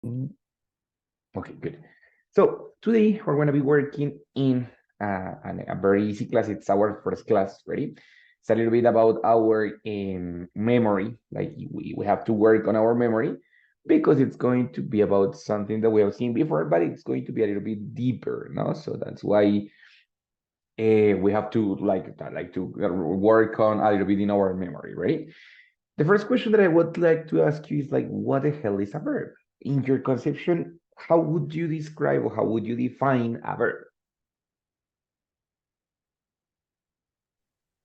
Mm, okay, good. So today we're going to be working in a very easy class. It's our first class, ready? It's a little bit about our memory. Like we have to work on our memory because it's going to be about something that we have seen before, but it's going to be a little bit deeper, no? So that's why we have to like to work on a little bit in our memory, right? The first question that I would like to ask you is like, what the hell is a verb? In your conception, how would you describe or how would you define a verb?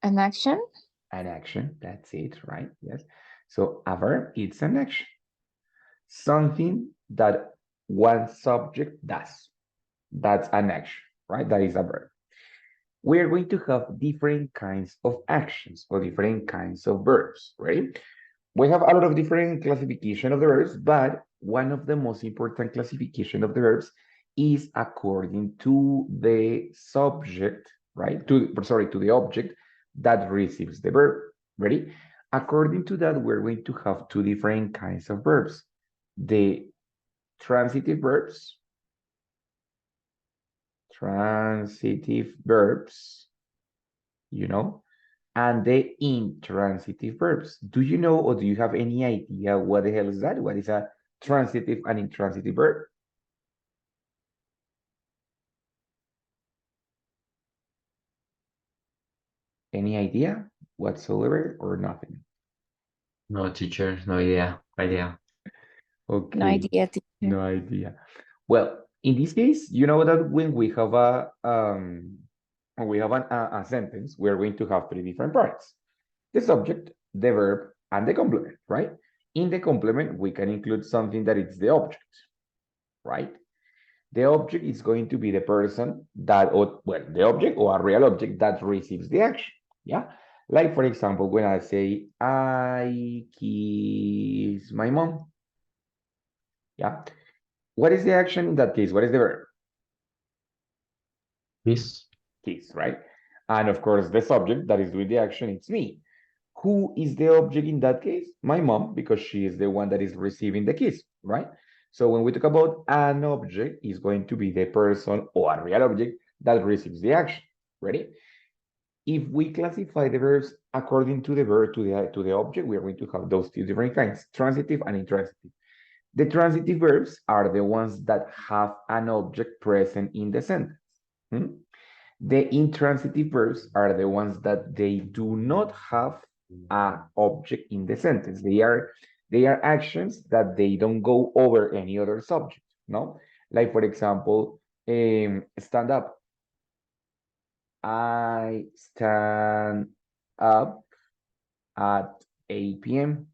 An action? An action, that's it, right? Yes. So a verb, it's an action. Something that one subject does. That's an action, right? That is a verb. We are going to have different kinds of actions or different kinds of verbs, right? We have a lot of different classification of the verbs, but one of the most important classification of the verbs is according to the subject, right? To the object that receives the verb. Ready? According to that, we're going to have two different kinds of verbs. The transitive verbs, transitive verbs, you know, and the intransitive verbs. Do you know or do you have any idea what the hell is that? What is a transitive and intransitive verb? Any idea whatsoever or nothing? No, teacher, no idea. No Okay, idea, teacher. no idea. Well, in this case, you know that when we have a sentence, we're going to have three different parts: the subject, the verb, and the complement, right? In the complement, we can include something that is the object, right? The object is going to be the person that, or well, the object or a real object that receives the action. Yeah. Like, for example, when I say, I kiss my mom. Yeah. What is the action in that case? What is the verb? Please. Kiss, right? And of course, the subject that is doing the action, it's me. Who is the object in that case? My mom, because she is the one that is receiving the kiss, right? So when we talk about an object, it's going to be the person or a real object that receives the action. Ready? If we classify the verbs according to the verb to the object, we are going to have those two different kinds, transitive and intransitive. The transitive verbs are the ones that have an object present in the sentence. Hmm? The intransitive verbs are the ones that they do not have an object in the sentence. They are actions that they don't go over any other subject. No, like for example, stand up. I stand up at 8 p.m.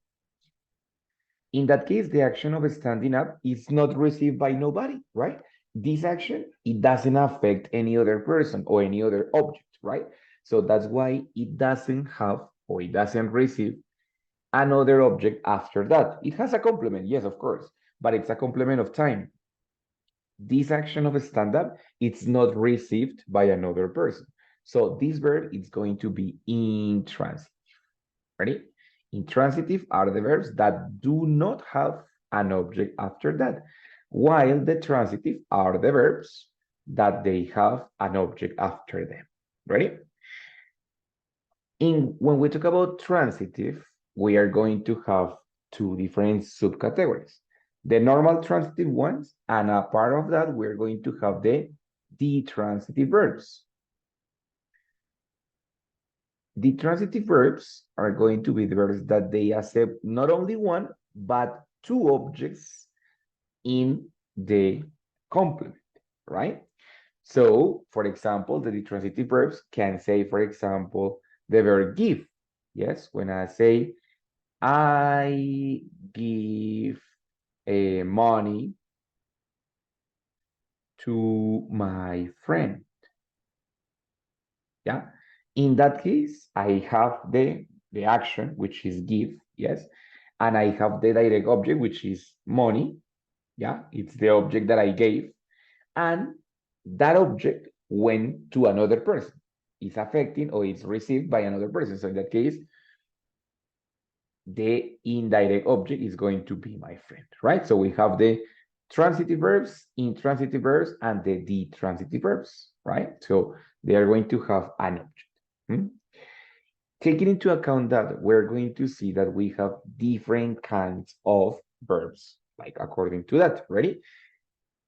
In that case, the action of standing up is not received by nobody, right? This action, it doesn't affect any other person or any other object, right? So that's why it doesn't have or it doesn't receive another object after that. It has a complement, yes, of course, but it's a complement of time. This action of stand up, it's not received by another person. So this verb is going to be intransitive. Ready? Intransitive are the verbs that do not have an object after that, while the transitive are the verbs that they have an object after them. Ready? When we talk about transitive, we are going to have two different subcategories. The normal transitive ones, and a part of that, we're going to have the transitive verbs. The transitive verbs are going to be the verbs that they accept not only one, but two objects in the complement, right? So, for example, the transitive verbs can say, for example, the verb give. Yes, when I say, I give money to my friend. Yeah. In that case, I have the action, which is give, yes, and I have the direct object, which is money. Yeah, it's the object that I gave, and that object went to another person. It's affecting or it's received by another person. So in that case, the indirect object is going to be my friend, right? So we have the transitive verbs, intransitive verbs, and the detransitive verbs, right? So they are going to have an object. Hmm? Taking into account that, we're going to see that we have different kinds of verbs, like according to that. Ready?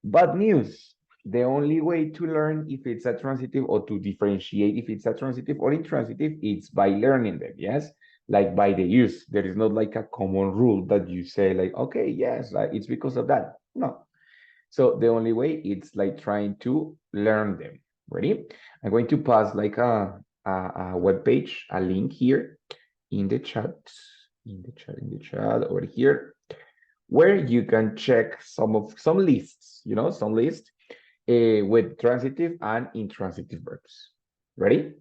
Bad news. The only way to learn if it's a transitive, or to differentiate if it's a transitive or intransitive, it's by learning them, yes? Like by the use. There is not like a common rule that you say like, okay, yes, it's because of that. No. So the only way, it's like trying to learn them. Ready? I'm going to pass like a web page, a link here in the chat, over here, where you can check some lists, some lists with transitive and intransitive verbs. Ready?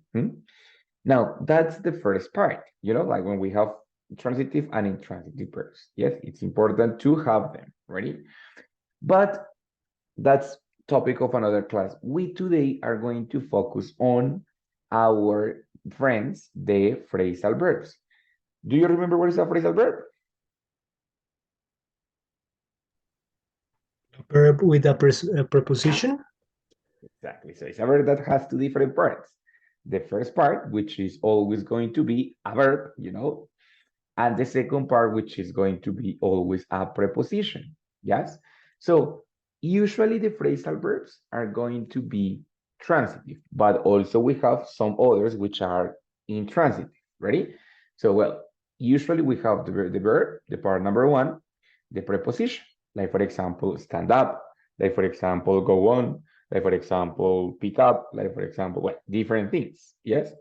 Now, that's the first part, like when we have transitive and intransitive verbs. Yes, it's important to have them. Ready? But that's topic of another class. We today are going to focus on our friends, the phrasal verbs. Do you remember what is a phrasal verb? Verb with a preposition. Exactly. So it's a verb that has two different parts. The first part, which is always going to be a verb, and the second part, which is going to be always a preposition. Yes. So usually the phrasal verbs are going to be transitive, but also we have some others which are intransitive. Ready? So, well, usually we have the verb, the part number one, the preposition, like for example, stand up, like for example, go on, like for example, pick up, like for example, well, different things. Yes.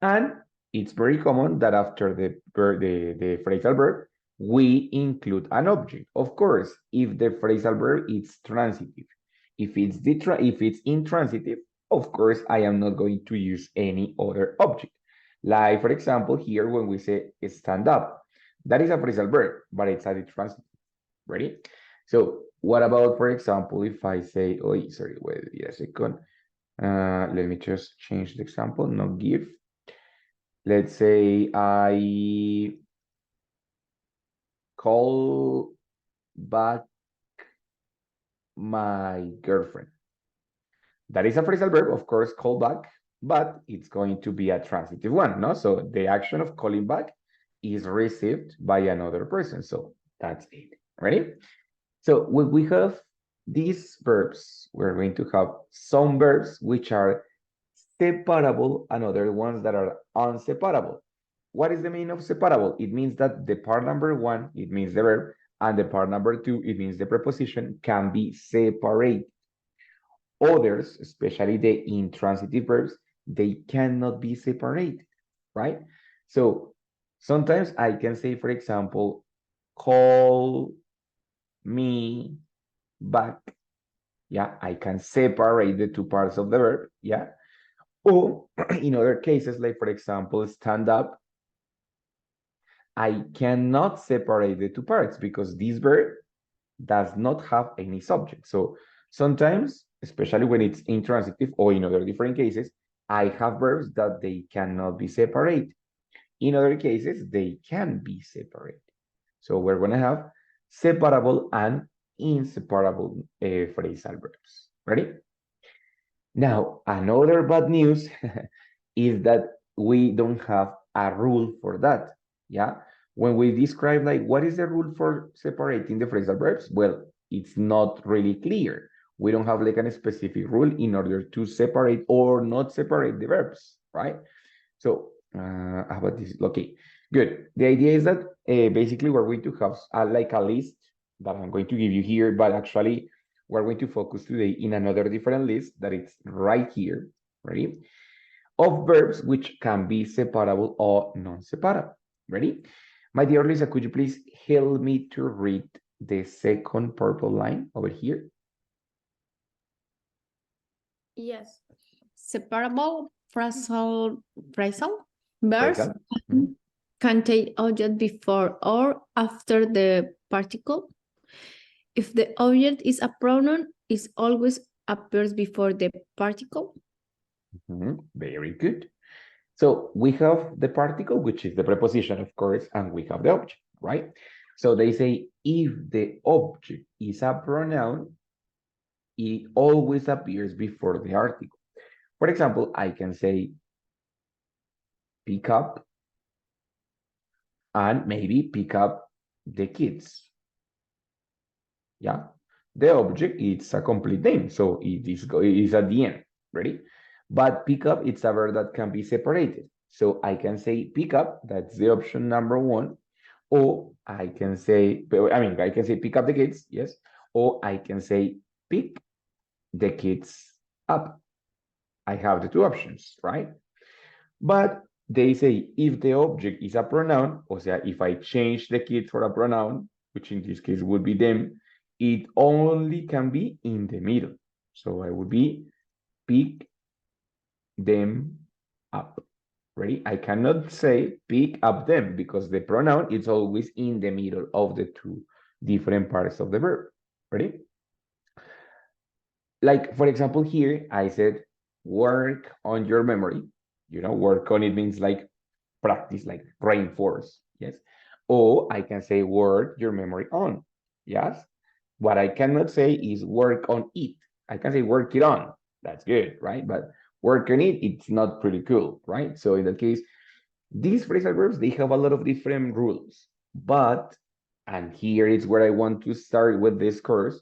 And it's very common that after the phrasal verb, we include an object. Of course, if the phrasal verb is transitive. If it's intransitive, of course, I am not going to use any other object. Like, for example, here when we say stand up, that is a phrasal verb, but it's a transitive. Ready? So what about, for example, if I say, oh, sorry, wait a second. Let me just change the example, not give. Let's say I call back my girlfriend. That is a phrasal verb, of course, call back, but it's going to be a transitive one, no? So the action of calling back is received by another person. So that's it. Ready? So when we have these verbs, we're going to have some verbs which are separable and other ones that are unseparable. What is the meaning of separable? It means that the part number one, it means the verb, and the part number two, it means the preposition, can be separated. Others, especially the intransitive verbs, they cannot be separated, right? So sometimes I can say, for example, call me back. Yeah, I can separate the two parts of the verb. Yeah. Or in other cases, like for example, stand up, I cannot separate the two parts because this verb does not have any subject. So sometimes, especially when it's intransitive or in other different cases, I have verbs that they cannot be separated. In other cases, they can be separated. So we're going to have separable and inseparable phrasal verbs. Ready? Now, another bad news is that we don't have a rule for that. Yeah. When we describe like what is the rule for separating the phrasal verbs? Well, it's not really clear. We don't have like a specific rule in order to separate or not separate the verbs, right? So how about this? Okay, good. The idea is that basically we're going to have like a list that I'm going to give you here, but actually we're going to focus today in another different list that it's right here, ready? Of verbs which can be separable or non-separable. Ready? My dear Lisa, could you please help me to read the second purple line over here? Yes. Separable phrasal verbs Phrasal. Mhm. contain object before or after the particle. If the object is a pronoun, it always appears before the particle. Very good. So we have the particle, which is the preposition, of course, and we have the object, right? So they say if the object is a pronoun, it always appears before the article. For example, I can say pick up and maybe pick up the kids. Yeah, the object is a complete name, so it is at the end. Ready? But pick up, it's a verb that can be separated. So I can say pick up, that's the option number one, or I can say, I can say pick up the kids, yes, or I can say pick the kids up. I have the two options, right? But they say if the object is a pronoun, o sea, if I change the kid for a pronoun, which in this case would be them, it only can be in the middle. So I would be pick them up. Ready? I cannot say pick up them because the pronoun is always in the middle of the two different parts of the verb. Ready? Like, for example, here I said work on your memory. You know, work on it means like practice, like reinforce, yes. Or I can say work your memory on, yes. What I cannot say is work on it. I can say work it on. That's good, right? But work on it, it's not pretty cool, right? So in that case, these phrasal verbs, they have a lot of different rules. But, and here is where I want to start with this course,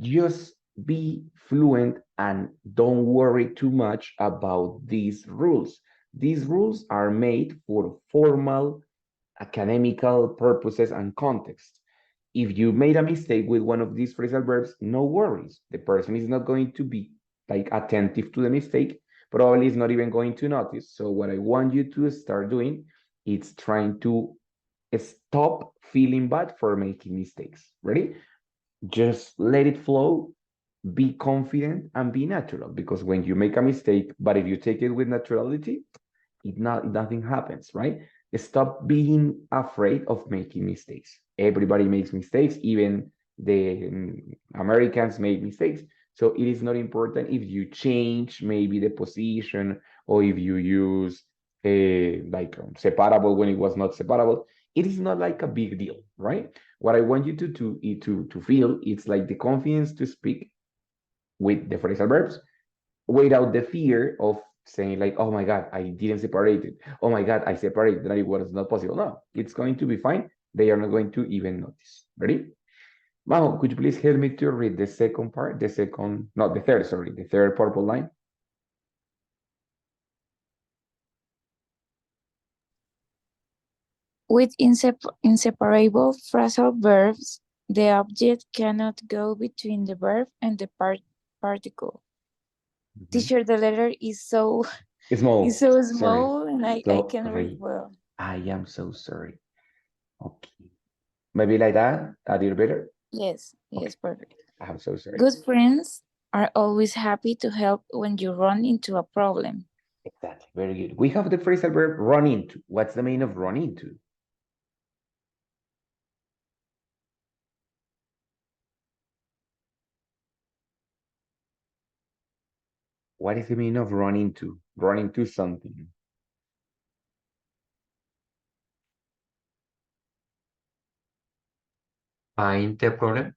just be fluent and don't worry too much about these rules. These rules are made for formal academical purposes and context. If you made a mistake with one of these phrasal verbs, no worries. The person is not going to be like attentive to the mistake, probably is not even going to notice. So what I want you to start doing is trying to stop feeling bad for making mistakes. Ready? Just let it flow, be confident and be natural, because when you make a mistake, but if you take it with naturality, nothing happens, right? Stop being afraid of making mistakes. Everybody makes mistakes, even the Americans make mistakes. So it is not important if you change maybe the position or if you use a like separable when it was not separable. It is not like a big deal, right? What I want you to feel, it's like the confidence to speak with the phrasal verbs without the fear of saying like, oh my God, I didn't separate it. Oh my God, I separated and it was not possible. No, it's going to be fine. They are not going to even notice. Ready? Maho, could you please help me to read the second part, not the third, sorry, the third purple line? With inseparable phrasal verbs, the object cannot go between the verb and the particle. Teacher, the letter is so Small. is so Sorry. small and I So, can read well. I am so sorry. Okay. Maybe like that, a little better? Yes, yes, perfect. I'm so sorry. Good friends are always happy to help when you run into a problem. Exactly, very good. We have the phrasal verb run into. What's the meaning of run into? What is the meaning of run into? Run into something. Find the problem.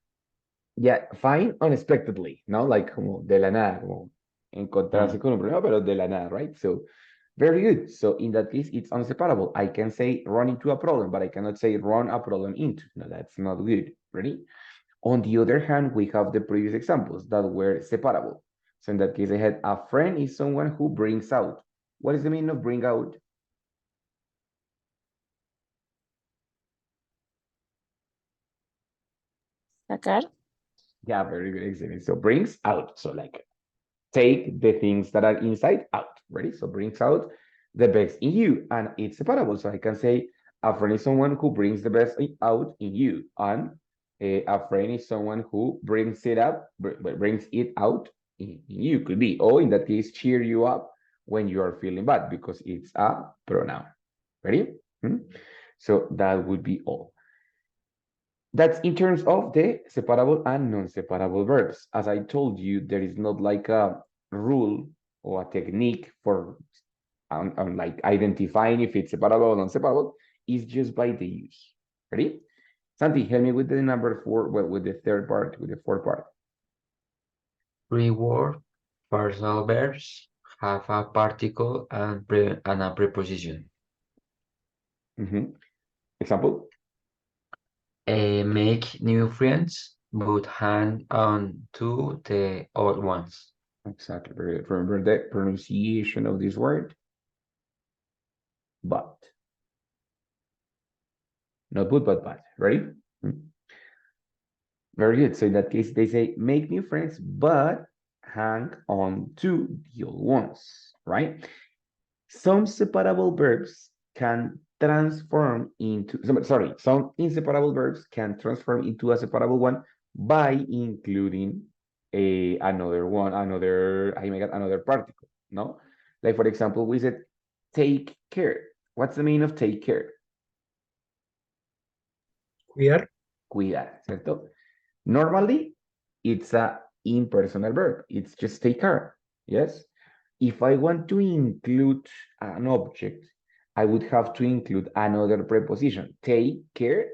Yeah, find unexpectedly, no? Like como de la nada, como encontrarse con un problema, pero de la nada, right? So, very good. So in that case, it's unseparable. I can say run into a problem, but I cannot say run a problem into. No, that's not good. Ready? On the other hand, we have the previous examples that were separable. So in that case, I had a friend is someone who brings out. What is the meaning of bring out? Sacar? Yeah, very good. Excellent. So brings out. So like take the things that are inside out. Ready? So brings out the best in you. And it's separable. So I can say a friend is someone who brings the best out in you. And a friend is someone who brings it up, brings it out in you. Could be. Or in that case, cheer you up when you are feeling bad because it's a pronoun. Ready? So that would be all. That's in terms of the separable and non-separable verbs. As I told you, there is not like a rule or a technique for like identifying if it's separable or non-separable. It's just by the use. Ready? Santi, help me with the number 4, well, with the third part, with the fourth part. Three-word phrasal verbs have a particle and a preposition. Example? Make new friends, but hang on to the old ones. Exactly. Very good. Remember the pronunciation of this word? But. Not but. Ready? Very good. So in that case, they say make new friends, but hang on to the old ones, right? Some separable verbs can transform into, some inseparable verbs can transform into a separable one by including another one, another particle, no? Like for example, we said take care. What's the meaning of take care? Cuidar. Cuidar, ¿cierto? Normally, it's a impersonal verb. It's just take care. Yes. If I want to include an object, I would have to include another preposition. Take care.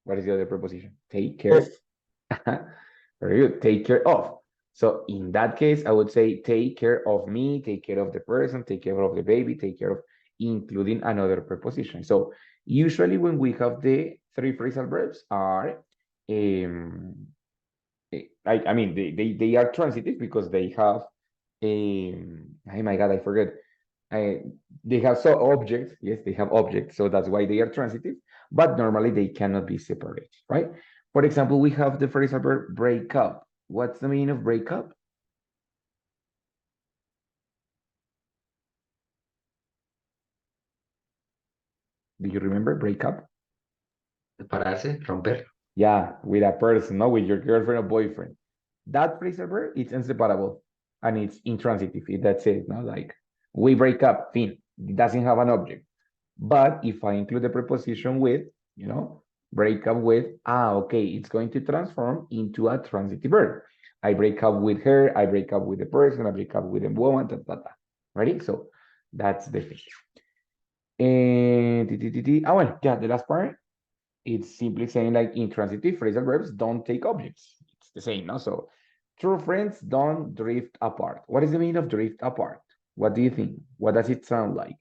What is the other preposition? Take care. Very good. Take care of. So in that case, I would say take care of me, take care of the person, take care of the baby, take care of, including another preposition. So usually when we have the three phrasal verbs are, I mean, they are transitive because they have, oh my God, I forget. They have objects, yes, they have objects, so that's why they are transitive, but normally they cannot be separated, right? For example, we have the phrasal verb break up. What's the meaning of break up? Do you remember break up? Separarse, romper. Yeah, with a person, no, with your girlfriend or boyfriend. That phrasal verb, it's inseparable and it's intransitive. That's it, no? Like we break up, fin. It doesn't have an object. But if I include the preposition with, break up with, okay, it's going to transform into a transitive verb. I break up with her, I break up with the person, I break up with a woman, Ready? So that's the thing. And well, yeah, the last part, it's simply saying like intransitive phrasal verbs don't take objects. It's the same, no? So true friends don't drift apart. What is the meaning of drift apart? What do you think? What does it sound like?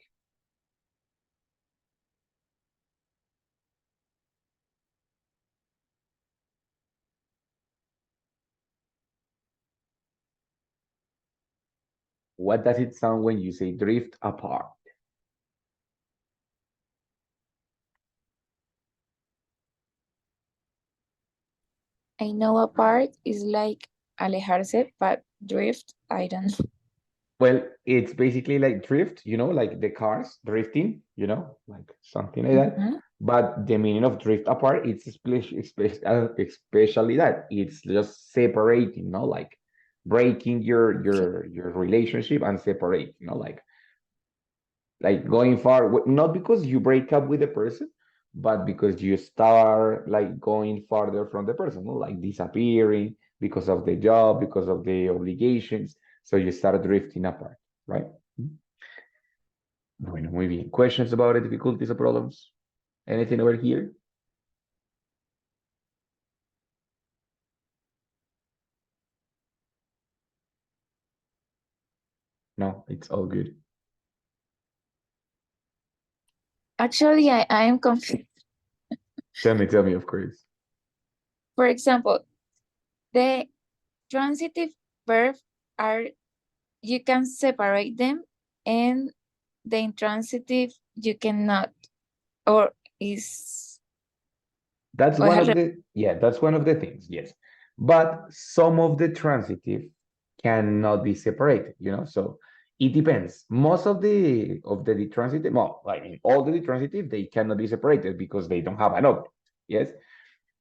What does it sound when you say drift apart? I know apart is like alejarse, but drift, I don't know. Well, it's basically like drift, like the cars drifting, like something like that. Mhm. But the meaning of drift apart, it's especially that it's just separating, like breaking your relationship and separate, like going far, not because you break up with the person, but because you start like going farther from the person, like disappearing because of the job, because of the obligations. So you start drifting apart, right? Bueno, muy bien. Questions about it, difficulties or problems? Anything over here? No, it's all good. Actually, I am confused. Tell me, of course. For example, the transitive verbs are, you can separate them, and the intransitive you cannot, or is, That's or one has of the, yeah, that's one of the things, yes. But some of the transitive cannot be separated, so it depends. Most of the transitive, well, I mean, all the transitive, they cannot be separated because they don't have an object, yes?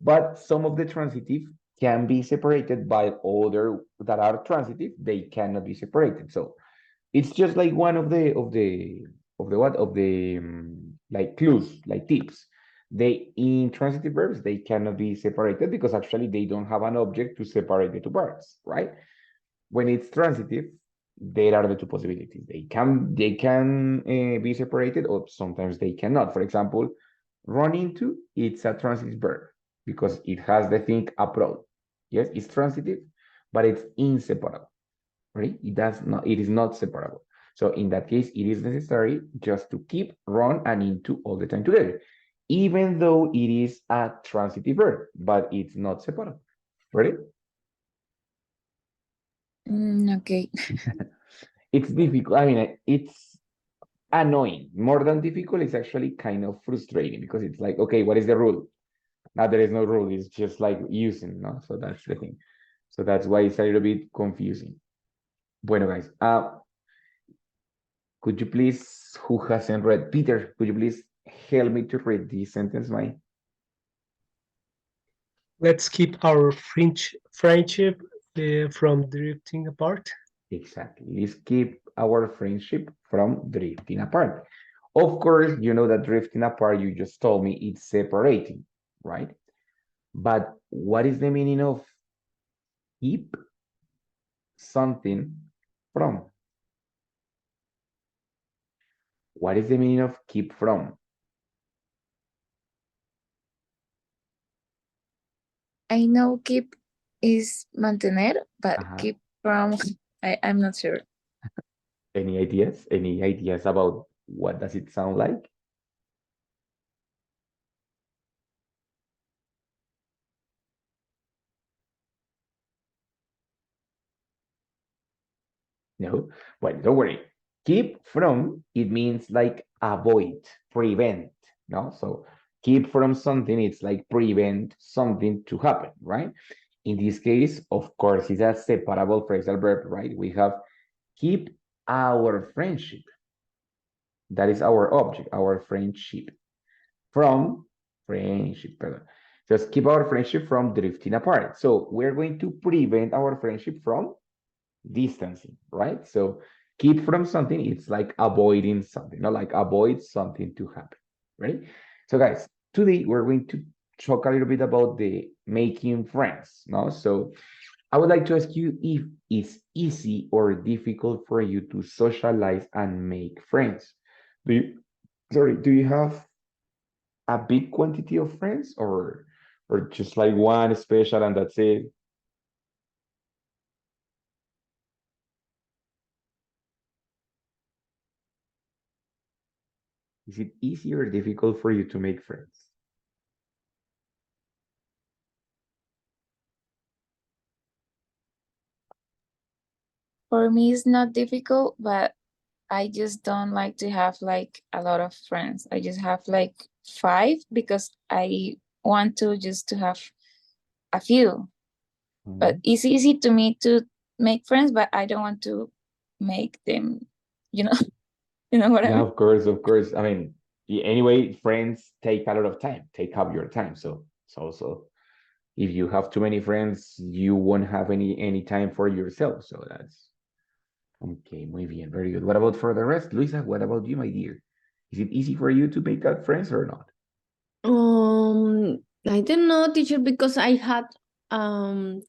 But some of the transitive can be separated by other that are transitive, they cannot be separated. So it's just like one of the like clues, like tips. They intransitive verbs, they cannot be separated because actually they don't have an object to separate the two verbs, right? When it's transitive, there are the two possibilities. They can be separated, or sometimes they cannot. For example, run into, it's a transitive verb because it has the thing abroad. Yes, it's transitive, but it's inseparable. Right? It is not separable. So in that case, it is necessary just to keep run and into all the time together, even though it is a transitive verb, but it's not separable. Ready? Okay. It's difficult. I mean, it's annoying. More than difficult, it's actually kind of frustrating because it's like, okay, what is the rule? Now there is no rule. It's just like using, no? So that's the thing. So that's why it's a little bit confusing. Bueno, guys. Could you please, who hasn't read, Peter, could you please help me to read this sentence, Mike? Let's keep our friendship from drifting apart. Exactly. Let's keep our friendship from drifting apart. Of course, you know that drifting apart, you just told me it's separating, right? But what is the meaning of keep something from? What is the meaning of keep from? I know keep is mantener, but keep from, I'm not sure. Any ideas? Any ideas about what does it sound like? No, well, don't worry. Keep from, it means like avoid, prevent, no? So keep from something, it's like prevent something to happen, right? In this case, of course, it's a separable phrasal verb, right? We have keep our friendship. That is our object, our friendship. From friendship, pardon. Just keep our friendship from drifting apart. So we're going to prevent our friendship from distancing, right? So keep from something, it's like avoiding something, not like avoid something to happen, right? So guys, today we're going to talk a little bit about the making friends, no? So I would like to ask you if it's easy or difficult for you to socialize and make friends. Do you have a big quantity of friends or just like one special and that's it? Is it easy or difficult for you to make friends? For me, it's not difficult, but I just don't like to have like a lot of friends. I just have like 5 because I want to just to have a few. But it's easy to me to make friends, but I don't want to make them, you know, you know what I Yeah, mean? of course, of course. I mean, anyway, friends take a lot of time, take up your time. So if you have too many friends, you won't have any time for yourself. So that's okay, muy bien, very good. What about for the rest? Luisa, what about you, my dear? Is it easy for you to make up friends or not? I don't know, teacher, because I had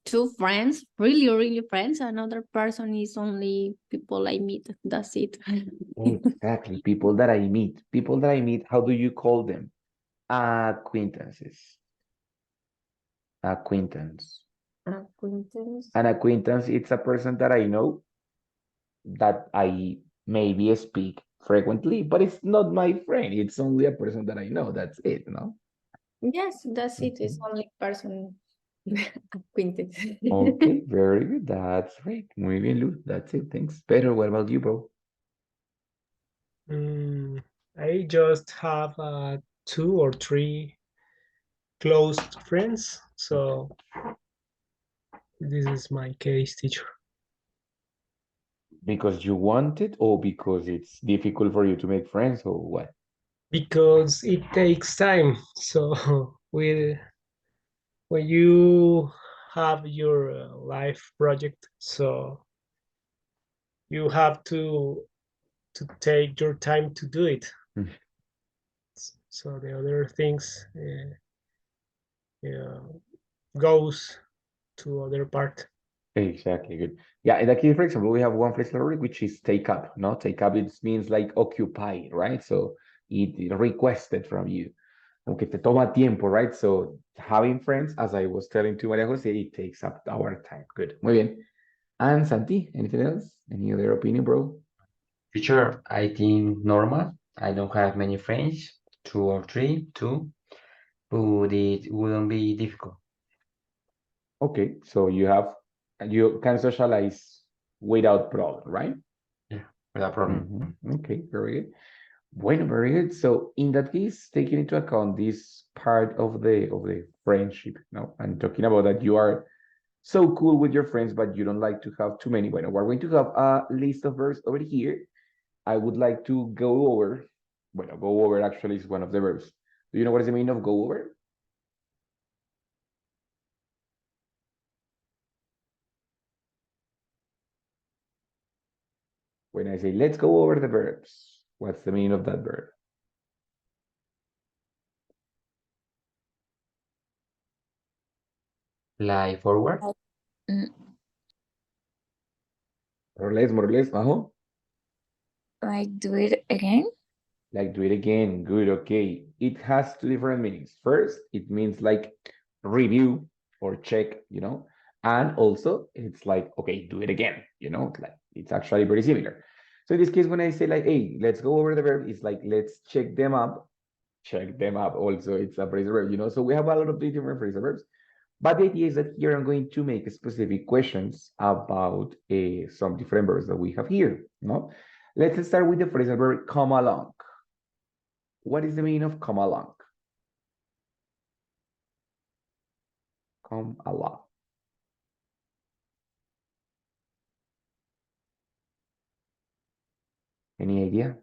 two friends, really friends. Another person is only people I meet. That's it. Exactly, people that I meet. People that I meet, how do you call them? Acquaintances. Acquaintance. Acquaintance. An acquaintance, it's a person that I know that I maybe speak frequently, but it's not my friend. It's only a person that I know. That's it, no? Yes, that's it. It's only person acquaintance. Okay, very good. That's great. Muy bien, Luz. That's it. Thanks. Pedro, what about you, bro? I just have 2 or 3 close friends, so this is my case, teacher. Because you want it or because it's difficult for you to make friends or what? Because it takes time. So when you have your life project, so you have to take your time to do it. Mm. So the other things goes to other part. Exactly, good. Yeah, in that case, for example, we have one phrase already, which is take up, no? Take up, it means like occupy, right? So it requested from you. Aunque te toma tiempo, right? So having friends, as I was telling to Maria Jose, it takes up our time. Good. Muy bien. And Santi, anything else? Any other opinion, bro? Future, I think normal. I don't have many friends, two or three, two, but it wouldn't be difficult. Okay, so you can socialize without problem, right? Yeah, without problem. Okay, very good. Bueno, very good. So in that case, taking into account this part of the friendship, no, and talking about that you are so cool with your friends, but you don't like to have too many. Bueno, we're going to have a list of verbs over here. I would like to go over. Bueno, go over actually is one of the verbs. Do you know what is the meaning of go over? When I say let's go over the verbs, what's the meaning of that verb? Fly forward. Mm, More or less, Majo? like do it again. Like do it again. Good, okay. It has two different meanings. First, it means like review or check, and also it's like, okay, do it again, like it's actually very similar. So in this case, when I say like, hey, let's go over the verb, it's like, let's check them up. Also, it's a phrasal verb. So we have a lot of different phrasal verbs. But the idea is that here I'm going to make specific questions about some different verbs that we have here. Let's start with the phrasal verb come along. What is the meaning of come along? Come along. Any idea?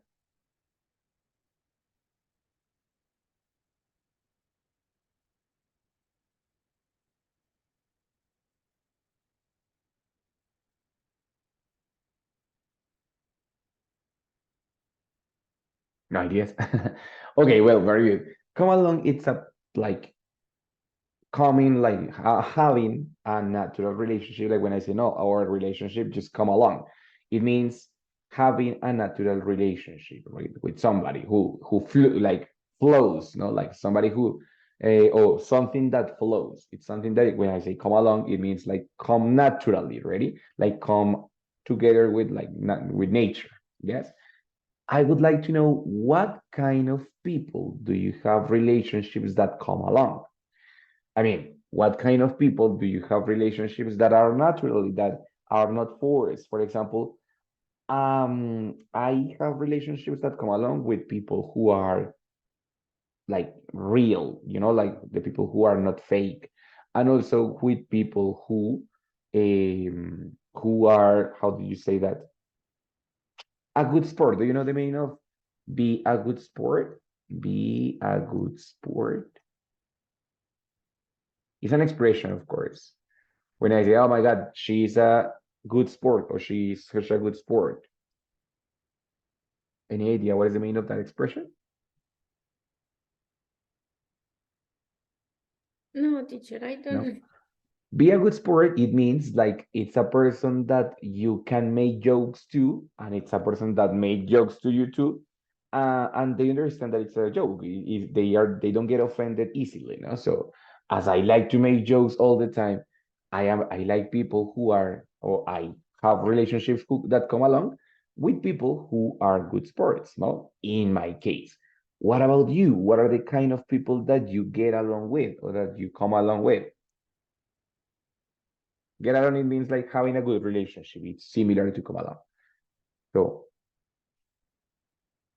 No ideas. Okay, well, very good. Come along, it's a like coming, like having a natural relationship. Like when I say no, our relationship just come along. It means having a natural relationship, right, with somebody who like flows, like somebody who or something that flows. It's something that when I say come along, it means like come naturally, ready? Like come together with like with nature. Yes. I would like to know what kind of people do you have relationships that come along? I mean, what kind of people do you have relationships that are naturally, that are not forced? For example, I have relationships that come along with people who are like real, like the people who are not fake, and also with people who are, how do you say that? A good sport. Do you know the meaning of be a good sport? Be a good sport. It's an expression, of course. When I say, oh my God, she's a good sport or she's such a good sport. Any idea what is the meaning of that expression? No, teacher, I No. don't. Be a good sport, it means like it's a person that you can make jokes to, and it's a person that made jokes to you too. And they understand that it's a joke. If they don't get offended easily, So as I like to make jokes all the time, I like people who are, or I have relationships that come along with people who are good sports, no? In my case. What about you? What are the kind of people that you get along with or that you come along with? Get along, it means like having a good relationship. It's similar to come along. So,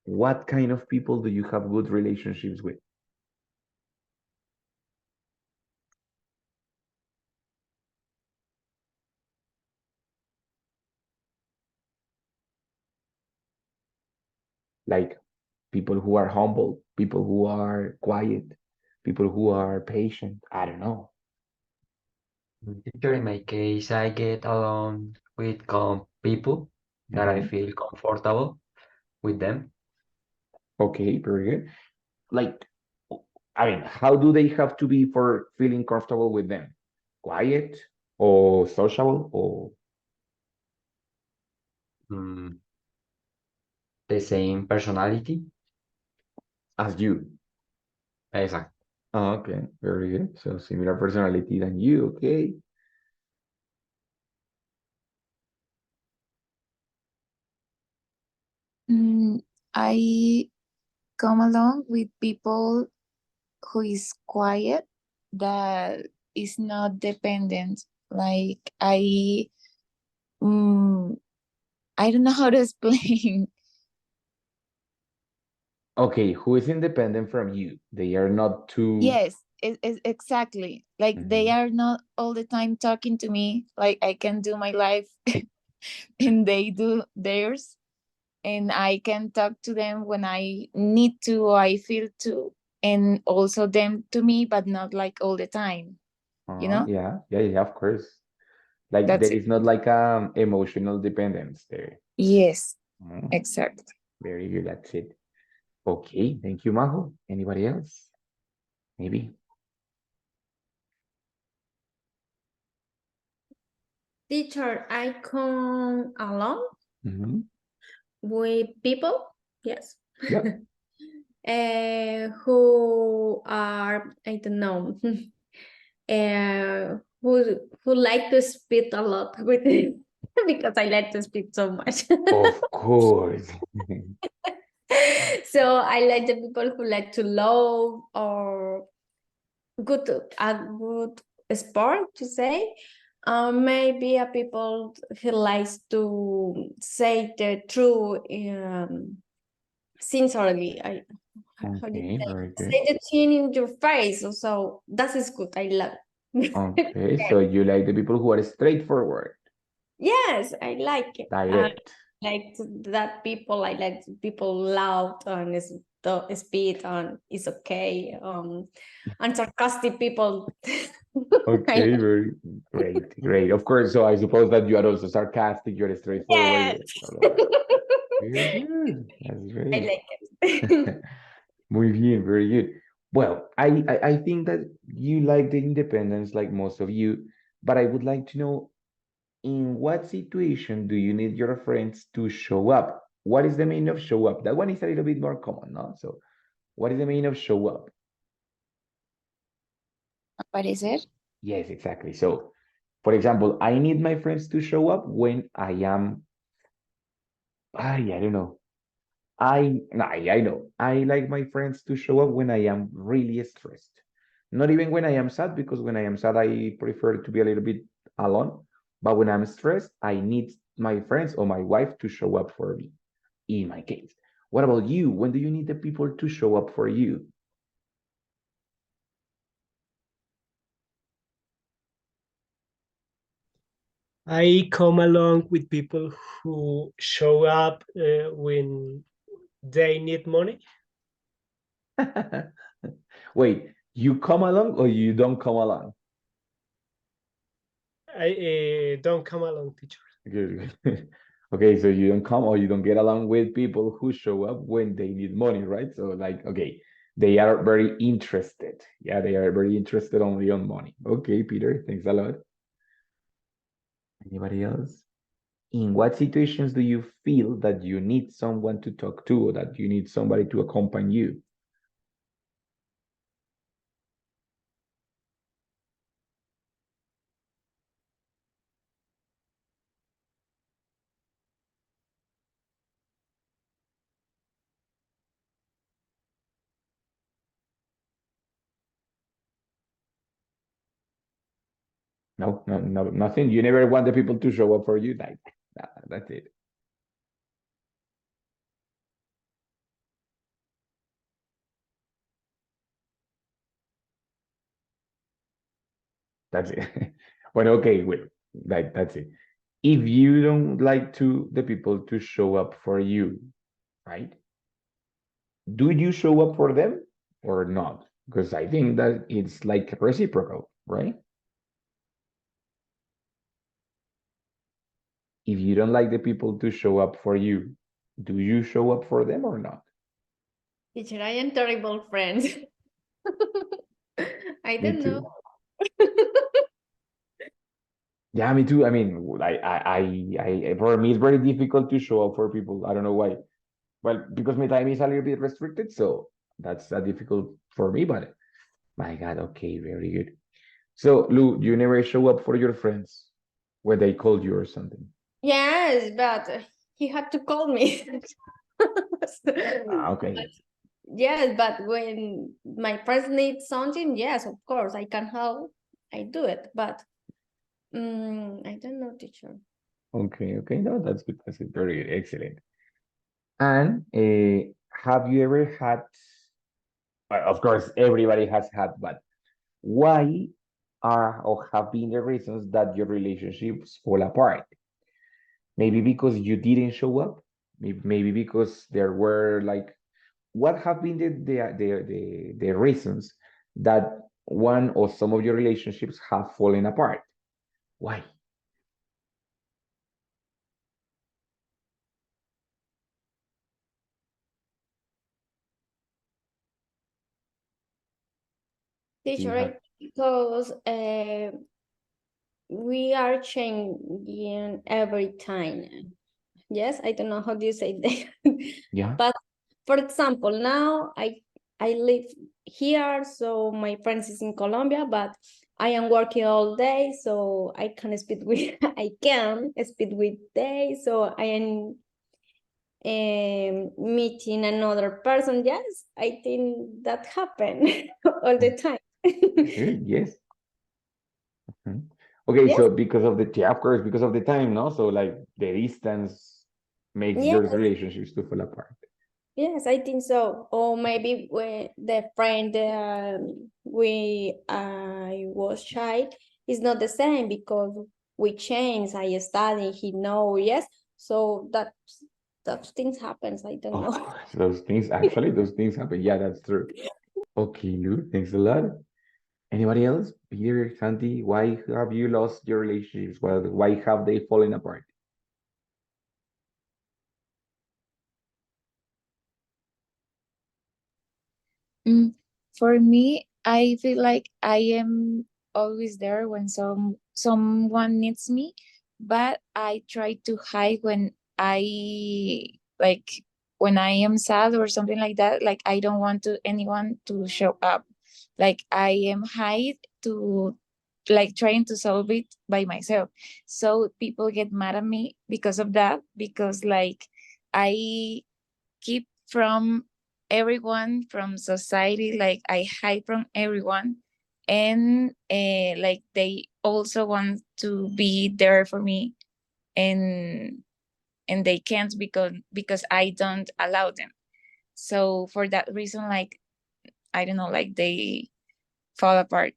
what kind of people do you have good relationships with? Like people who are humble, people who are quiet, people who are patient. I don't know. Teacher, in my case, I get along with calm people that I feel comfortable with them. Okay, very good. Like, I mean, how do they have to be for feeling comfortable with them? Quiet or sociable or Mm, the same personality. as you? Exact. Oh, okay, very good. So similar personality than you, okay? I come along with people who is quiet, that is not dependent. Like mm, I don't know how to explain. Okay, who is independent from you? They are not too. Yes, exactly. Like they Mhm. are not all the time talking to me. Like I can do my life and they do theirs. And I can talk to them when I need to or I feel to. And also them to me, but not like all the time. You know? Yeah, yeah, yeah, of course. Like That's there it. is not like emotional dependence there. Yes, Mm, exactly. very good, that's it. Okay, thank you, Majo. Anybody else? Maybe. Teacher, I come along Mhm. with people, yes, Yep. who are, I don't know, who like to speak a lot with me because I like to speak so much. Of course. So I like the people who like to love or good a good sport to say. Maybe a people who likes to say the truth sincerely. How do you Okay, very good. say the thing in your face? So that is good. I love. Okay, so you like the people who are straightforward, Yes, I like it. direct. Like that people. I like people loud and speed and it's okay. And sarcastic people. I Okay, very great, great. Of course, so I suppose that you are also sarcastic, you're yes. straightforward. All of that. Very good. That's I great. like it. Muy bien, very good. Well, I think that you like the independence like most of you, but I would like to know in what situation do you need your friends to show up? What is the meaning of show up? That one is a little bit more common, no? So, what is the meaning of show up? What is it? Yes, exactly. So, for example, I need my friends to show up when I don't know. I know. I like my friends to show up when I am really stressed. Not even when I am sad, because when I am sad, I prefer to be a little bit alone. But when I'm stressed, I need my friends or my wife to show up for me, in my case. What about you? When do you need the people to show up for you? I come along with people who show up when they need money. Wait, you come along or you don't come along? I don't come along, teacher. Good, good. Okay, so you don't come or you don't get along with people who show up when they need money, right? So like, okay, they are very interested. Yeah, they are very interested only on money. Okay, Peter, thanks a lot. Anybody else? In what situations do you feel that you need someone to talk to or that you need somebody to accompany you? No, no, no, nothing. You never want the people to show up for you. Like, that's it. That's it. Well, okay, well, that's it. If you don't like to the people to show up for you, right? Do you show up for them or not? Because I think that it's like reciprocal, right? If you don't like the people to show up for you, do you show up for them or not? Teacher, I am terrible friends. I Me don't know. too. Yeah, me too. I mean, for me, it's very difficult to show up for people. I don't know why. Well, because my time is a little bit restricted, so that's difficult for me. But my God, okay, very good. So, Lou, you never show up for your friends when they called you or something. Yes, but he had to call me. Okay. Yes, but when my friends need something, yes, of course, I can help. I do it, but I don't know, teacher. Okay, okay. No, that's good. That's good. Very good. Excellent. And have you ever had, of course, everybody has had, but why are or have been the reasons that your relationships fall apart? Maybe because you didn't show up, maybe because there were like, what have been the reasons that one or some of your relationships have fallen apart? Why? Do you Teacher, have, because we are changing every time. Yes, I don't know how do you say that. yeah? But for example, now I live here, so my friends is in Colombia, but I am working all day, so I can speak with I can speak with they, so I am meeting another person. Yes, I think that happen all the time. Good, yes. Mhm. Okay, Yes, so because of the, yeah, of course, because of the time, no? So like the distance makes yes, your relationships to fall apart. yes, I think so. Or maybe when the friend we I was shy is not the same because we change. I study, he know, yes. So that things happens. I don't Of know. course, those things, actually, those things happen. Yeah, that's true. Okay, Lou, thanks a lot. Anybody else? Peter, Santi, why have you lost your relationships? Well, why have they fallen apart? For me, I feel like I am always there when someone needs me, but I try to hide when like when I am sad or something like that. Like I don't want to anyone to show up. Like I am hide to like trying to solve it by myself. So people get mad at me because of that, because like I keep from everyone from society, like I hide from everyone, and like they also want to be there for me, and they can't because I don't allow them. So for that reason, like I don't know, like they fall apart.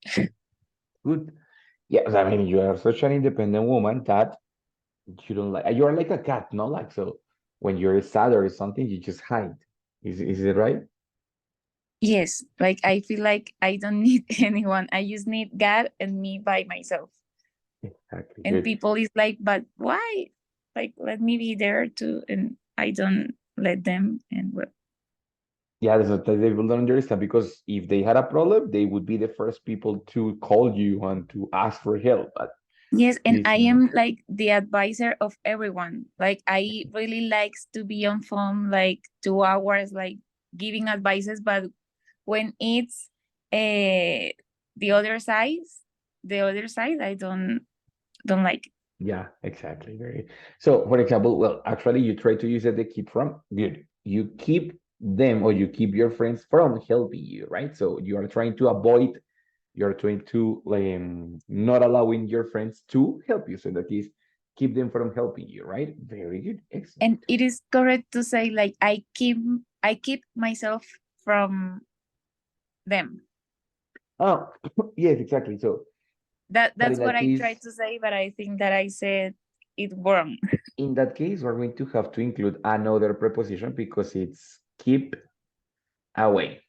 Good. Yes, I mean, you are such an independent woman that you don't like, you are like a cat, no? Like, so when you're sad or something, you just hide. Is it right? Yes, like I feel like I don't need anyone, I just need God and me by myself. Exactly. And Good. people is like, but why, like let me be there too, and I don't let them. And well, Yeah, that's what they will not understand, because if they had a problem, they would be the first people to call you and to ask for help. But yes, and this I no. am like the advisor of everyone. Like I really likes to be on phone like 2 hours, like giving advices, but when it's the other side, I don't like it. Yeah, exactly. Very. So, for example, well, actually, you try to use it to keep from good. You keep them, or you keep your friends from helping you, right? So you are trying to avoid, you're trying to not allowing your friends to help you. So that is, keep them from helping you, right? Very good. Excellent. And it is correct to say like I keep myself from them. Oh, yes, exactly. So, but in That's what that I tried case, to say, but I think that I said it wrong. we're going to have to include another preposition because it's keep away.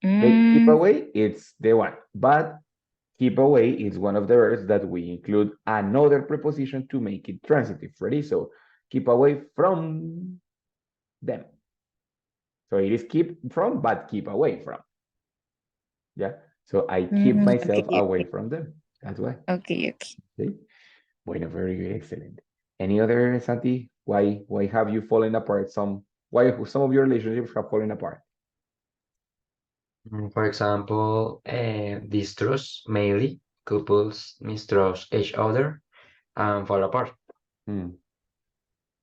The keep Mm, away, it's the one, but keep away is one of the verbs that we include another preposition to make it transitive. Ready? So keep away from them. So it is keep from, but keep away from. Yeah. So I keep myself okay, away from them. That's why. okay. Okay. Bueno, very good, excellent. Any other, Santi? Why have you fallen apart? Why some of your relationships have fallen apart? For example, distrust, mainly couples mistrust each other and fall apart. Hmm.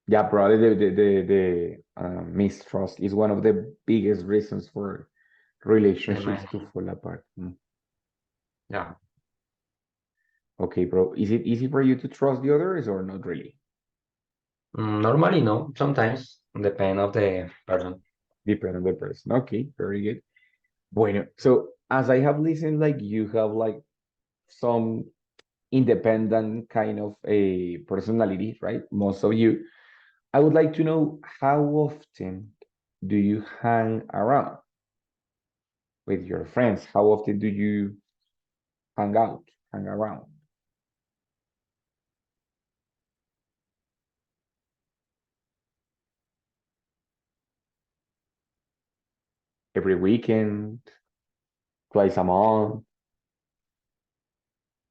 Yeah, probably the mistrust is one of the biggest reasons for And relationships to fall apart. Hmm. yeah, Okay, bro. Is it easy for you to trust the others or not really? normally no, sometimes depend of the person. Depend on the person. Okay, very good. Bueno, so as I have listened, like you have like some independent kind of a personality, right? Most of you. I would like to know how often do you hang around with your friends? How often do you hang out, hang around? Every weekend, twice a month,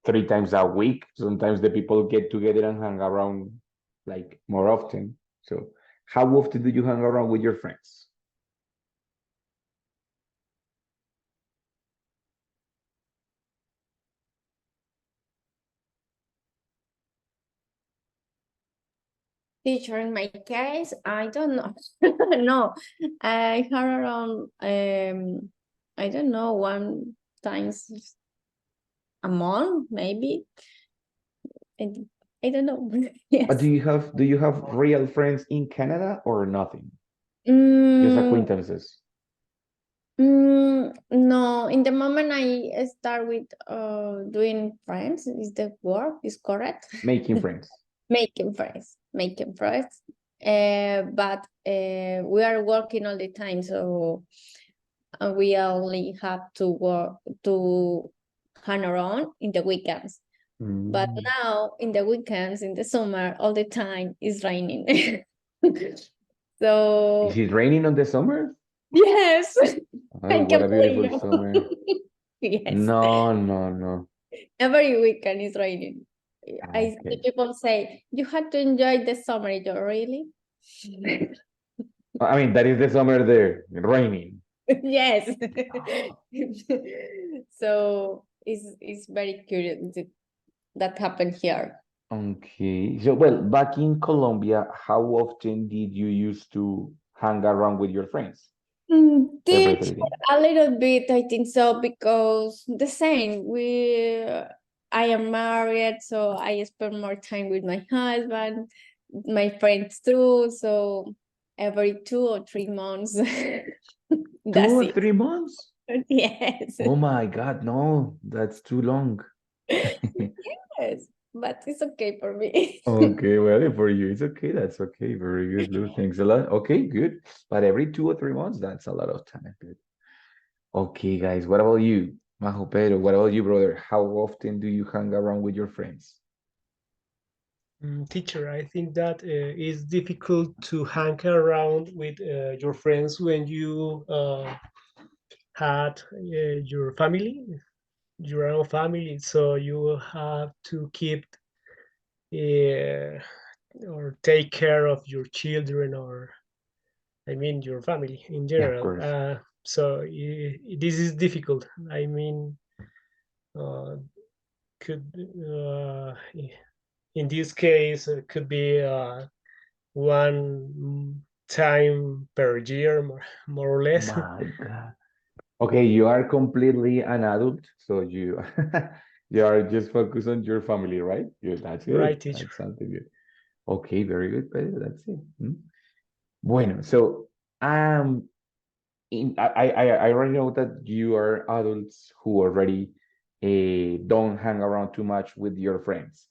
3 times a week. Sometimes the people get together and hang around like more often. So, how often do you hang around with your friends? Teacher, in my case, I don't know. No, I had around, I don't know, one times a month, maybe. I, I don't know. But Yes. do you have real friends in Canada or nothing? Just Mm, acquaintances, no, in the moment I start with doing friends, is the word is correct? making friends. Making friends. But we are working all the time, so we only have to work to hang around in the weekends. But Mm. now in the weekends, in the summer, all the time is raining. Is So it raining on the summer? yes, Oh, I what can a blame beautiful summer. you. Yes, No, no, no. every weekend is raining. The Okay. people say you have to enjoy the summer. You really? I mean, that is the summer there, raining. Yes. So it's very curious that happened here. Okay. So, well, back in Colombia, how often did you used to hang around with your friends? Every Teach 3 days. a little bit, I think so, because the same. I am married, so I spend more time with my husband, my friends too. So every 2 or 3 months, Two that's or it. 3 months? Yes. Oh my God, no, that's too long. Yes, but it's okay for me. Okay, well, for you, it's okay. That's okay. Very good, Lou. Thanks a lot. Okay, good. But every 2 or 3 months, that's a lot of time. Good. Okay, guys, what about you? Majo Pedro, what about you, brother? How often do you hang around with your friends? Teacher, I think that it's difficult to hang around with your friends when you had your family, your own family. So you have to keep uh, or take care of your children, or I mean your family in Yeah, of general. course. So this is difficult. I mean, uh, could in this case it could be one time per year, more or less. My God. Okay, you are completely an adult, so you you are just focused on your family, right? That's Right, good. teacher. That's something good. Okay, very good, Pedro. That's it. Bueno, so I already know that you are adults who already don't hang around too much with your friends.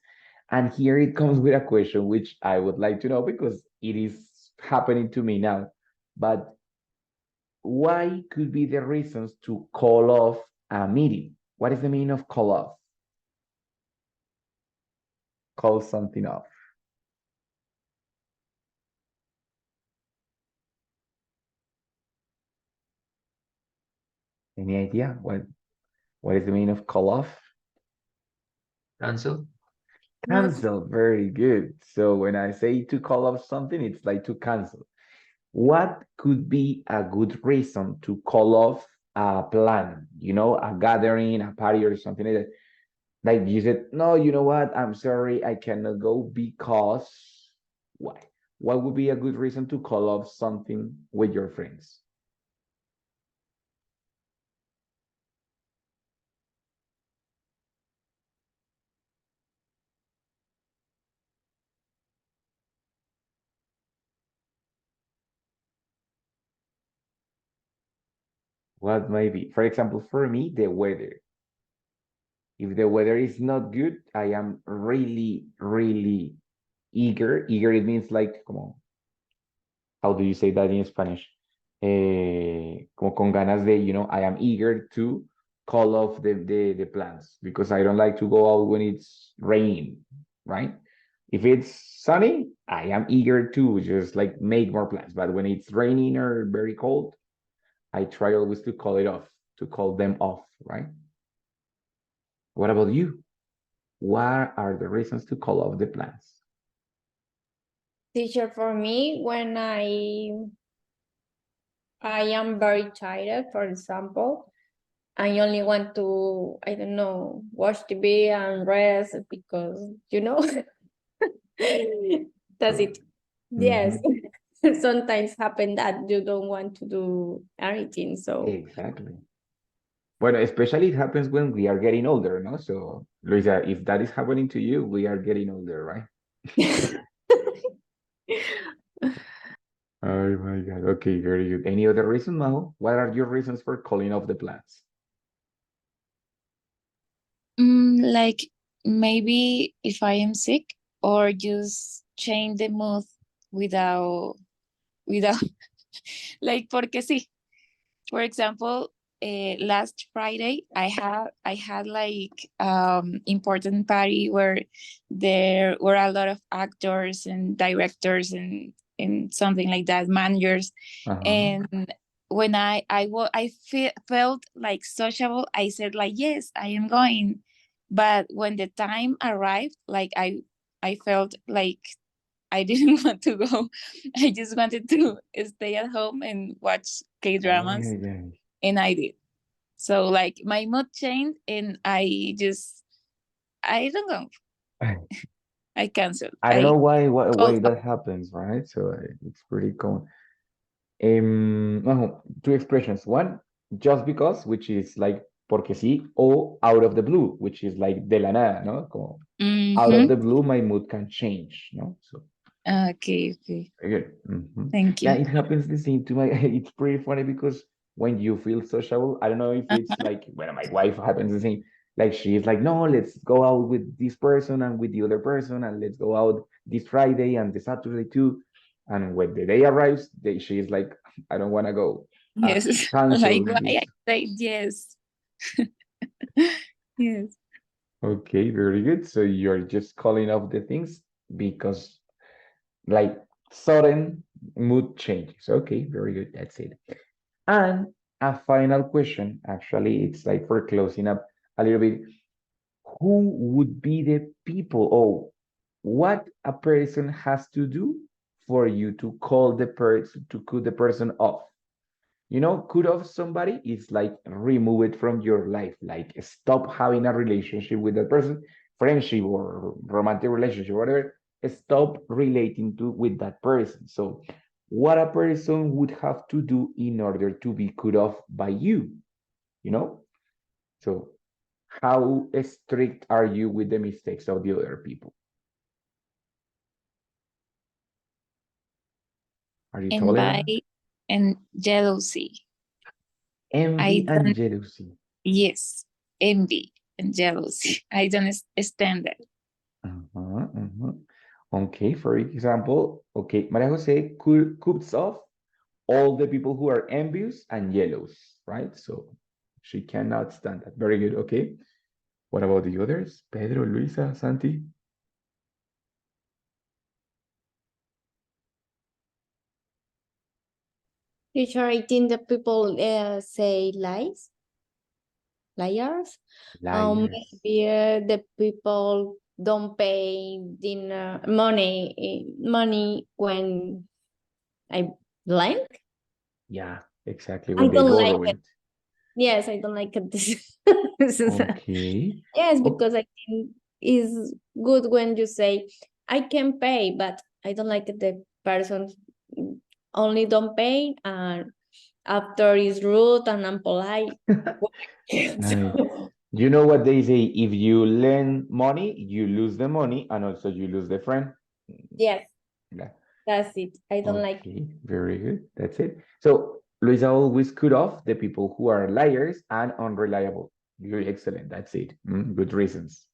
And here it comes with a question which I would like to know because it is happening to me now. But why could be the reasons to call off a meeting? What is the meaning of call off? Call something off. Any idea? What is the meaning of call off? Cancel. Cancel, very good. So when I say to call off something, it's like to cancel. What could be a good reason to call off a plan? You know, a gathering, a party, or something like that. Like you said, no, you know what? I'm sorry, I cannot go because why? What would be a good reason to call off something with your friends? What might be? For example, for me, the weather. If the weather is not good, I am really, really eager. Eager, it means like, come on, how do you say that in Spanish? Como con ganas de, you know, I am eager to call off the plans because I don't like to go out when it's raining, right? If it's sunny, I am eager to just like make more plans. But when it's raining or very cold, I try always to call it off, to call them off, right? What about you? What are the reasons to call off the plans? Teacher, for me, when I am very tired, for example, I only want to, I don't know, watch TV and rest because, that's it. Yes. Sometimes happen that you don't want to do anything. So Exactly. Well, especially it happens when we are getting older, no? So, Luisa, if that is happening to you, we are getting older, right? Oh my God. Okay, very good. Any other reason, Maho? What are your reasons for calling off the plans? Like maybe if I am sick or just change the mood without like porque sí. For example, last Friday I had like important party where there were a lot of actors and directors and something like that, managers. And when I felt like sociable, I said like yes, I am going. But when the time arrived, like I felt like I didn't want to go. I just wanted to stay at home and watch K dramas, Yeah. and I did. So like my mood changed, and I don't know. I canceled. I don't know why Called that happens, right? So it's pretty common. Two expressions. One, just because, which is like porque sí, or out of the blue, which is like de la nada, ¿no? Como out of Mhm. the blue, my mood can change, no? So Okay. very good. Thank Yeah, you. it happens the same to my. It's pretty funny because when you feel sociable, I don't know if it's like when my wife happens the same. Like she's like, no, let's go out with this person and with the other person, and let's go out this Friday and the Saturday too. And when the day arrives, she's like, I don't want to go. Yes. Cancel Like why this. I say yes. Yes. Okay, very good. So you're just calling off the things because like sudden mood changes. Okay, very good. That's it. And a final question, actually, it's like for closing up a little bit. Who would be the people, or what a person has to do for you to call the person, to cut the person off? You know, cut off somebody is like remove it from your life, like stop having a relationship with that person, friendship or romantic relationship, whatever. Stop relating to with that person. So, what a person would have to do in order to be cut off by you, you know? So, how strict are you with the mistakes of the other people? Are you And by tolerant? and jealousy. I Envy and don't jealousy. Yes. Envy and jealousy. I don't stand that. Okay, for example, okay, Maria Jose cuts off all the people who are envious and jealous, right? So she cannot stand that. Very good. Okay. What about the others? Pedro, Luisa, Santi? teacher, I think that people say liars. Liars. Maybe the people don't pay dinner money when I lend. Yeah, exactly. I When they don't like borrow it. it. Yes, I don't like it. Okay. Yes, Oh, because I think it's good when you say I can pay, but I don't like it the person only don't pay and after is rude and unpolite. nice. So, You know what they say? If you lend money, you lose the money and also you lose the friend. yes, Yeah. that's it. I don't like it. Okay, very good. That's it. So Luisa always cut off the people who are liars and unreliable. You're excellent. That's it. Good reasons.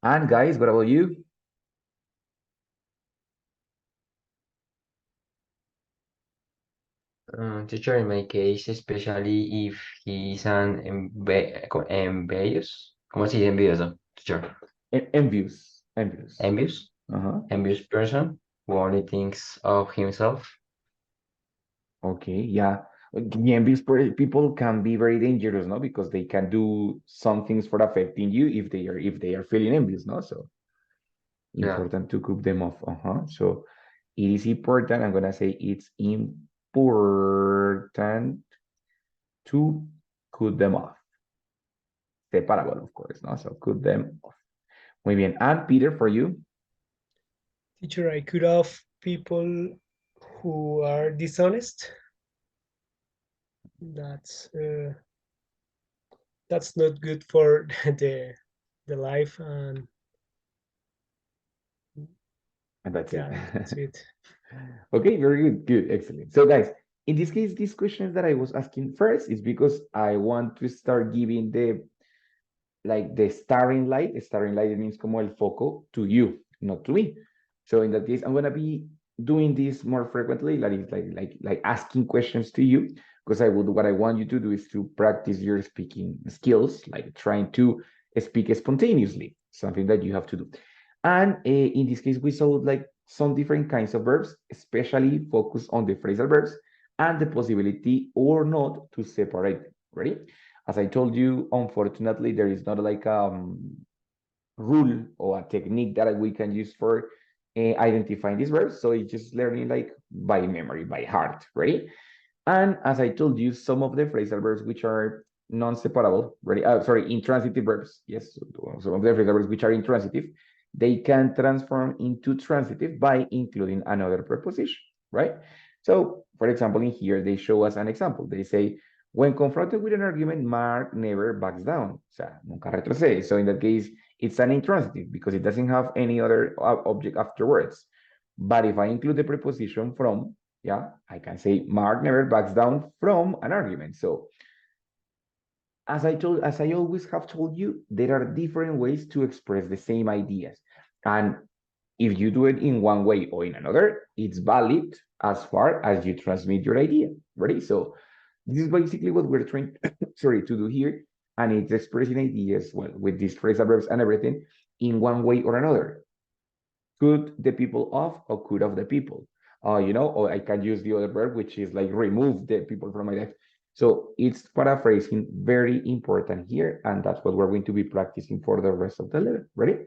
And guys, what about you? Teacher, in my case, especially if he's an envious, ¿cómo se dice envidioso? Teacher, Envious. Envious. envious, Uh-huh. envious person who only thinks of himself. Okay, yeah. The envious people can be very dangerous, no? Because they can do some things for affecting you if they are feeling envious, no? So Yeah. important to cut them off. So it is important. I'm gonna say it's important to cut them off. Separable, of course, no? So cut them off. Muy bien. And Peter, for you? Teacher, I cut off people who are dishonest. That's uh, that's not good for the life, and And that's it. yeah, that's it. Okay, very good. Good, excellent. So, guys, in this case, these questions that I was asking first is because I want to start giving the like the starring light. Starring light means como el foco to you, not to me. So in that case, I'm gonna be doing this more frequently, like asking questions to you, because I would what I want you to do is to practice your speaking skills, like trying to speak spontaneously, something that you have to do. And in this case, we saw like some different kinds of verbs, especially focus on the phrasal verbs and the possibility or not to separate them. Ready? As I told you, unfortunately, there is not like rule or a technique that we can use for identifying these verbs. So it's just learning like by memory, by heart, right? And as I told you, some of the phrasal verbs which are non-separable, right? Sorry, intransitive verbs. Yes, some of the phrasal verbs which are intransitive, they can transform into transitive by including another preposition, right? So, for example, in here, they show us an example. They say, when confronted with an argument, Mark never backs down. O sea, nunca retrocede. So in that case, it's an intransitive because it doesn't have any other object afterwards. But if I include the preposition from, yeah, I can say Mark never backs down from an argument. So as I always have told you, there are different ways to express the same ideas. And if you do it in one way or in another, it's valid as far as you transmit your idea. Ready? So this is basically what we're trying sorry to do here. And it's expressing ideas well with these phrasal verbs and everything in one way or another. Cut the people off or cut off the people. Or I can use the other verb, which is like remove the people from my life. So it's paraphrasing very important here, and that's what we're going to be practicing for the rest of the letter. Ready?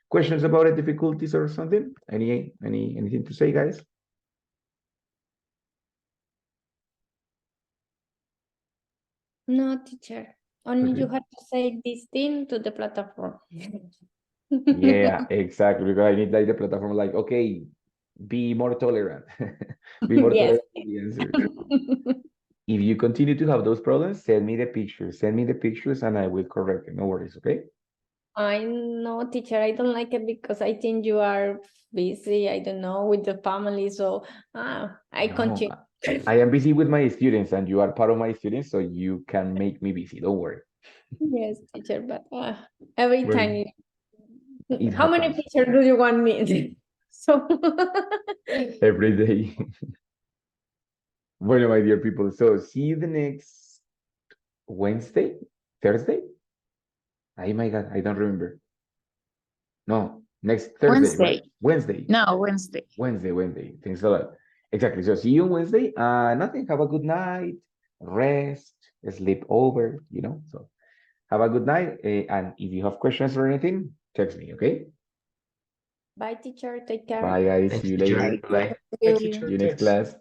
Questions about it, difficulties or something? Anything to say, guys? No, teacher. Only you Okay. have to say this thing to the platform. Yeah, exactly. Because I need like the platform, like, okay, be more tolerant. Be more Yes. tolerant with the answers. If you continue to have those problems, send me the pictures. Send me the pictures and I will correct it. No worries, okay? I know, teacher. I don't like it because I think you are busy. I don't know with the family. So I No, continue. I am busy with my students and you are part of my students, so you can make me busy. Don't worry. Yes, teacher. But every Well, time, it how many happens pictures do you want me? So every day. Well, my dear people, so see you the next Wednesday, Thursday? Oh my God, I don't remember. No, next Thursday, right? Wednesday. Wednesday. No, Wednesday. Wednesday. Thanks a lot. Exactly. So see you on Wednesday. Nothing. Have a good night. Rest. Sleep over. So have a good night. And if you have questions or anything, text me, okay? Bye, teacher. Take care. Bye, guys. Thanks, See you teacher. later. Bye. Bye, You. teacher. See you next Thanks. class.